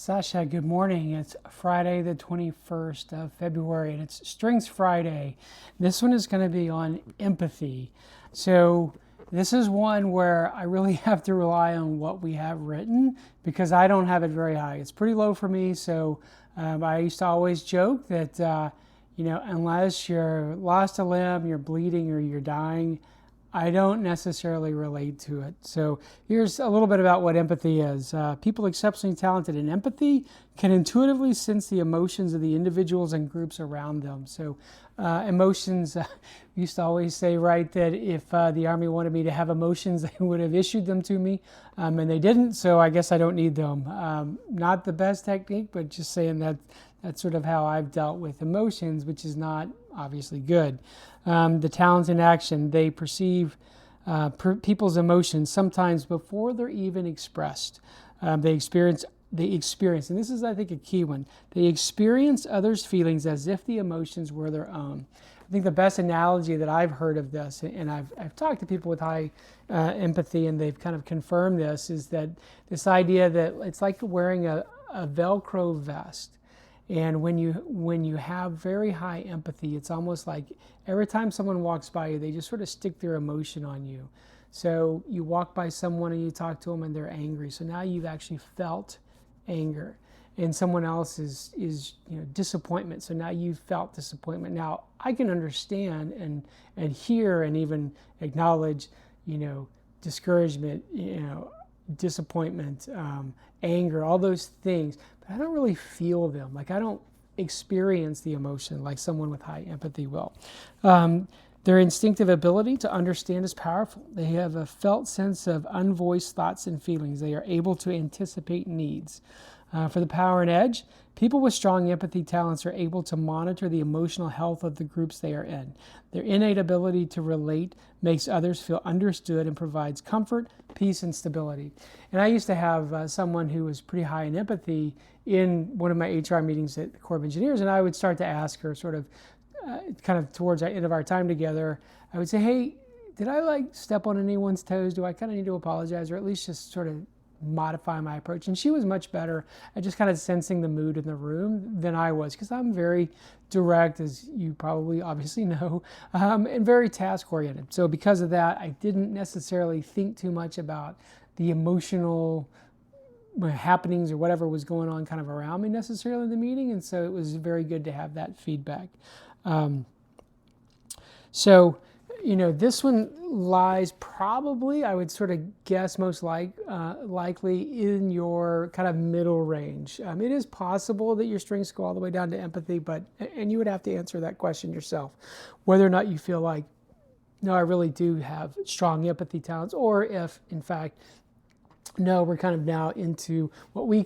Sasha, good morning. It's Friday the 21st of February and it's Strengths Friday. This one is going to be on empathy. So this is one where I really have to rely on what we have written because I don't have it very high. It's pretty low for me. So I used to always joke that, unless you're lost a limb, you're bleeding or you're dying, I don't necessarily relate to it. So here's a little bit about what empathy is. People exceptionally talented in empathy can intuitively sense the emotions of the individuals and groups around them. So emotions, we used to always say, right, that if the Army wanted me to have emotions, they would have issued them to me, and they didn't, so I guess I don't need them. Not the best technique, but just saying that that's sort of how I've dealt with emotions, which is not obviously good. The talents in action, they perceive people's emotions sometimes before they're even expressed. They experience, and this is, I think, a key one. They experience others' feelings as if the emotions were their own. I think the best analogy that I've heard of this, and I've talked to people with high empathy, and they've kind of confirmed this, is that this idea that it's like wearing a Velcro vest. And when you have very high empathy, it's almost like every time someone walks by you, they just sort of stick their emotion on you. So you walk by someone and you talk to them and they're angry. So now you've actually felt anger. And someone else is disappointment. So now you've felt disappointment. Now I can understand and hear and even acknowledge, discouragement, disappointment, anger, all those things, but I don't really feel them. Like I don't experience the emotion like someone with high empathy will. Their instinctive ability to understand is powerful. They have a felt sense of unvoiced thoughts and feelings. They are able to anticipate needs. For the power and edge, people with strong empathy talents are able to monitor the emotional health of the groups they are in. Their innate ability to relate makes others feel understood and provides comfort, peace, and stability. And I used to have someone who was pretty high in empathy in one of my HR meetings at the Corps of Engineers, and I would start to ask her sort of kind of towards the end of our time together, I would say, hey, did I step on anyone's toes? Do I kind of need to apologize, or at least just sort of modify my approach? And she was much better at just kind of sensing the mood in the room than I was, because I'm very direct, as you probably obviously know, and very task oriented. So because of that, I didn't necessarily think too much about the emotional happenings or whatever was going on kind of around me necessarily in the meeting. And so it was very good to have that feedback. This one lies probably, I would sort of guess, most likely in your kind of middle range. It is possible that your strengths go all the way down to empathy, and you would have to answer that question yourself, whether or not you feel like, no, I really do have strong empathy talents, or if, in fact, no, we're kind of now into what we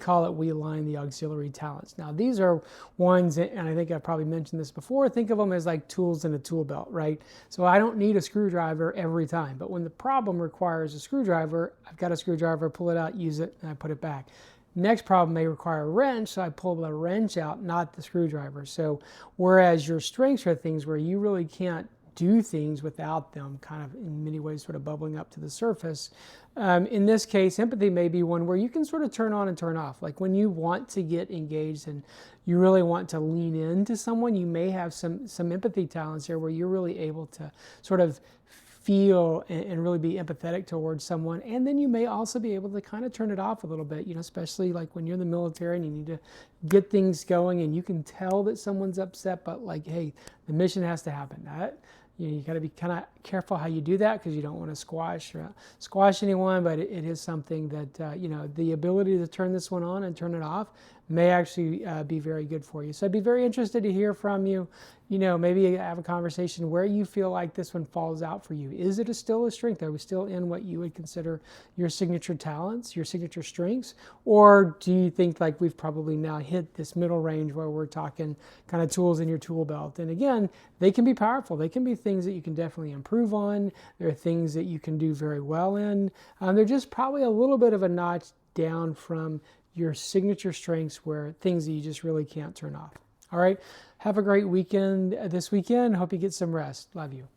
align the auxiliary talents. Now, these are ones, and I think I've probably mentioned this before, think of them as like tools in a tool belt, right? So I don't need a screwdriver every time, but when the problem requires a screwdriver, I've got a screwdriver, pull it out, use it, and I put it back. Next problem may require a wrench, so I pull the wrench out, not the screwdriver. So whereas your strengths are things where you really can't do things without them kind of in many ways sort of bubbling up to the surface. In this case, empathy may be one where you can sort of turn on and turn off. Like when you want to get engaged and you really want to lean into someone, you may have some empathy talents here where you're really able to sort of feel and really be empathetic towards someone. And then you may also be able to kind of turn it off a little bit, especially like when you're in the military and you need to get things going and you can tell that someone's upset, but like, hey, the mission has to happen. You got to be kind of careful how you do that because you don't want to squash anyone, but it is something that, the ability to turn this one on and turn it off may actually be very good for you. So I'd be very interested to hear from you. Maybe have a conversation where you feel like this one falls out for you. Is it still a strength? Are we still in what you would consider your signature talents, your signature strengths? Or do you think like we've probably now hit this middle range where we're talking kind of tools in your tool belt? And again, they can be powerful. They can be things that you can definitely improve on. There are things that you can do very well in. They're just probably a little bit of a notch down from your signature strengths, where things that you just really can't turn off. All right. Have a great weekend this weekend. Hope you get some rest. Love you.